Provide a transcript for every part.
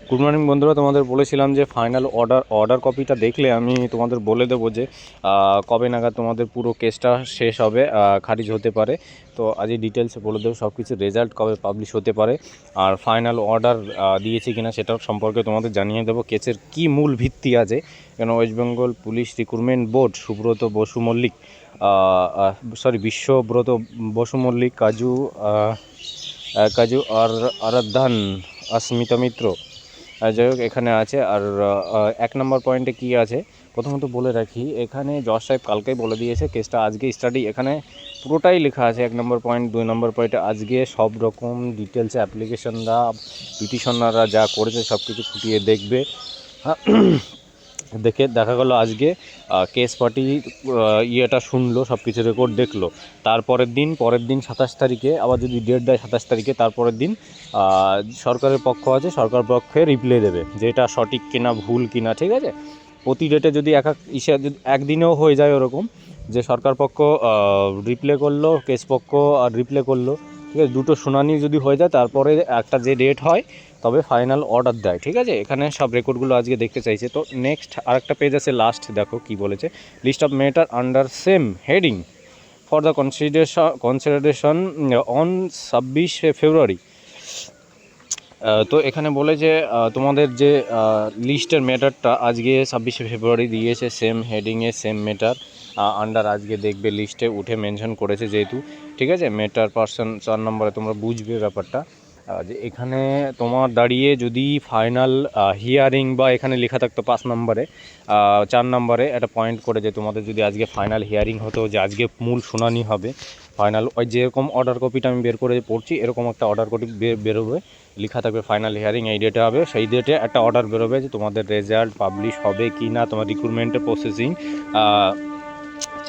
Good morning বন্ধুরা, তোমাদের বলেছিলাম যে ফাইনাল অর্ডার কপিটা দেখলে আমি তোমাদের বলে দেবো যে কবে নাগাদ তোমাদের পুরো কেসটা শেষ হবে, খারিজ হতে পারে। তো আজই ডিটেলসে বলে দেবো সব কিছু, রেজাল্ট কবে পাবলিশ হতে পারে আর ফাইনাল অর্ডার দিয়েছি কিনা সেটার সম্পর্কে তোমাদের জানিয়ে দেবো। কেসের কি মূল ভিত্তি আছে, কেন West Bengal police recruitment board Subrata Basu Mallik, Biswabrata Basu Mallik, Kaju Aradhyan, अस्मिता মিত্র, যাই হোক এখানে আছে। আর 1 নম্বর পয়েন্টে কি আছে প্রথমত বলে রাখি, এখানে জজ সাহেব কালকেই বলে দিয়েছে কেসটা আজকে স্টাডি, এখানে পুরোটাই লেখা আছে 1 নম্বর পয়েন্ট 2 নম্বর পয়েন্টে আজকে সব রকম ডিটেলসে অ্যাপ্লিকেশনরা পিটিশনাররা যা করেছে সব কিছু খুঁটিয়ে দেখবে। দেখা গেলো আজকে কেস পার্টি ইয়েটা শুনলো, সব কিছু রেকর্ড দেখলো। পরের দিন 27 তারিখে আবার যদি ডেট দেয় 27 তারিখে, তারপরের দিন সরকারের পক্ষ আছে, সরকার পক্ষে রিপ্লাই দেবে যে এটা সঠিক কিনা ভুল কিনা। ঠিক আছে, প্রতি ডেটে যদি যদি একদিনেও হয়ে যায় ওরকম যে সরকার পক্ষ রিপ্লাই করলো, কেস পক্ষ আর রিপ্লাই করলো, ঠিক আছে, দুটো শুনানি যদি হয়ে যায় তারপরে একটা যে ডেট হয় তবে ফাইনাল অর্ডার দেয়। ঠিক আছে, এখানে সব রেকর্ডগুলো আজকে দেখতে চাইছে। তো নেক্সট আরেকটা পেজ আছে, লাস্ট দেখো কি বলেছে, list of matter under same heading for the consideration on 26 February. তো এখানে বলে যে তোমাদের যে লিস্টের ম্যাটারটা আজকে 26 ফেব্রুয়ারি দিয়েছে, সেম হেডিংয়ে সেম ম্যাটার আন্ডার আজকে দেখবে লিস্টে উঠে মেনশন করেছে যেহেতু। ঠিক আছে, ম্যাটার পার্সন 4 নম্বরে তোমরা বুঝবে ব্যাপারটা, যে এখানে তোমার দাঁড়িয়ে যদি ফাইনাল হিয়ারিং বা এখানে লেখা থাকতো 5 নম্বরে 4 নম্বরে একটা পয়েন্ট করে যে তোমাদের যদি আজকে ফাইনাল হিয়ারিং হতো, যে আজকে মূল শুনানি হবে ফাইনাল, ওই যেরকম অর্ডার কপিটা আমি বের করে পড়ছি এরকম একটা অর্ডার কপি বেরোবে, লেখা থাকবে ফাইনাল হিয়ারিং এই ডেটে হবে, সেই ডেটে একটা অর্ডার বেরোবে যে তোমাদের রেজাল্ট পাবলিশ হবে কি না, তোমার রিক্রুটমেন্টের প্রসেসিং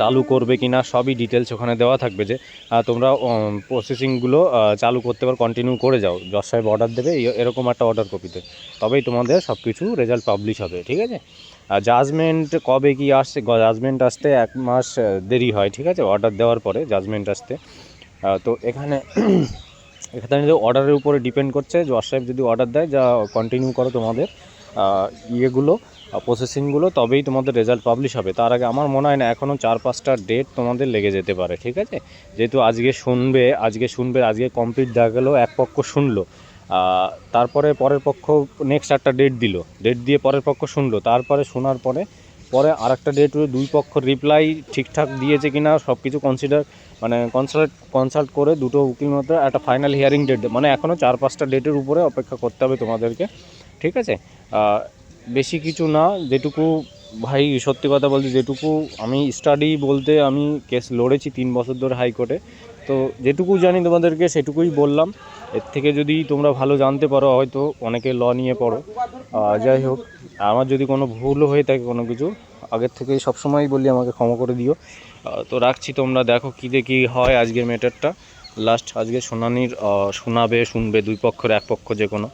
চালু করবে কি না, সবই ডিটেলস ওখানে দেওয়া থাকবে যে তোমরা প্রসেসিংগুলো চালু করতে পারো, কন্টিনিউ করে যাও, জজ সাহেব অর্ডার দেবে এরকম একটা অর্ডার কপিতে, তবেই তোমাদের সব কিছু রেজাল্ট পাবলিশ হবে। ঠিক আছে, জাজমেন্ট কবে কি আসছে, জাজমেন্ট আসতে 1 মাস দেরি হয়। ঠিক আছে, অর্ডার দেওয়ার পরে জাজমেন্ট আসতে। তো এখানে অর্ডারের উপরে ডিপেন্ড করছে, জজ সাহেব যদি অর্ডার দেয় যা কন্টিনিউ করো তোমাদের ইয়েগুলো প্রসেসিংগুলো, তবেই তোমাদের রেজাল্ট পাবলিশ হবে। তার আগে আমার মনে হয় না, এখনও 4-5টা ডেট তোমাদের লেগে যেতে পারে। ঠিক আছে, যেহেতু আজকে শুনবে আজকে কমপ্লিট দেখা গেলো, এক পক্ষ শুনলো, তারপরে পরের পক্ষ নেক্সট একটা ডেট দিল, ডেট দিয়ে পরের পক্ষ শুনলো, তারপরে শোনার পরে আরেকটা ডেট দুই পক্ষ রিপ্লাই ঠিকঠাক দিয়েছে কিনা সব কিছু কনসাল্ট করে দুটো উকিল মতো একটা ফাইনাল হিয়ারিং ডেট, মানে এখনও 4-5টা ডেটের উপরে অপেক্ষা করতে হবে তোমাদেরকে। ঠিক আছে, বেশি কিছু না, যেটুকু ভাই সত্যি কথা বলছি, যেটুকু আমি স্টাডি বলতে আমি কেস লড়েছি 3 বছর ধরে হাইকোর্টে, তো যেটুকু জানি তোমাদেরকে সেটুকুই বললাম। এর থেকে যদি তোমরা ভালো জানতে পারো, হয়তো অনেকে ল নিয়ে পড়ো, যাই হোক, আমার যদি কোনো ভুলও হয়ে থাকে কোনো কিছু, আগের থেকেই সবসময়ই বলি আমাকে ক্ষমা করে দিও। তো রাখছি, তোমরা দেখো কী দেখি হয় আজকের ম্যাটারটা। লাস্ট আজকে শুনবে দুই পক্ষের এক পক্ষ যে কোনো।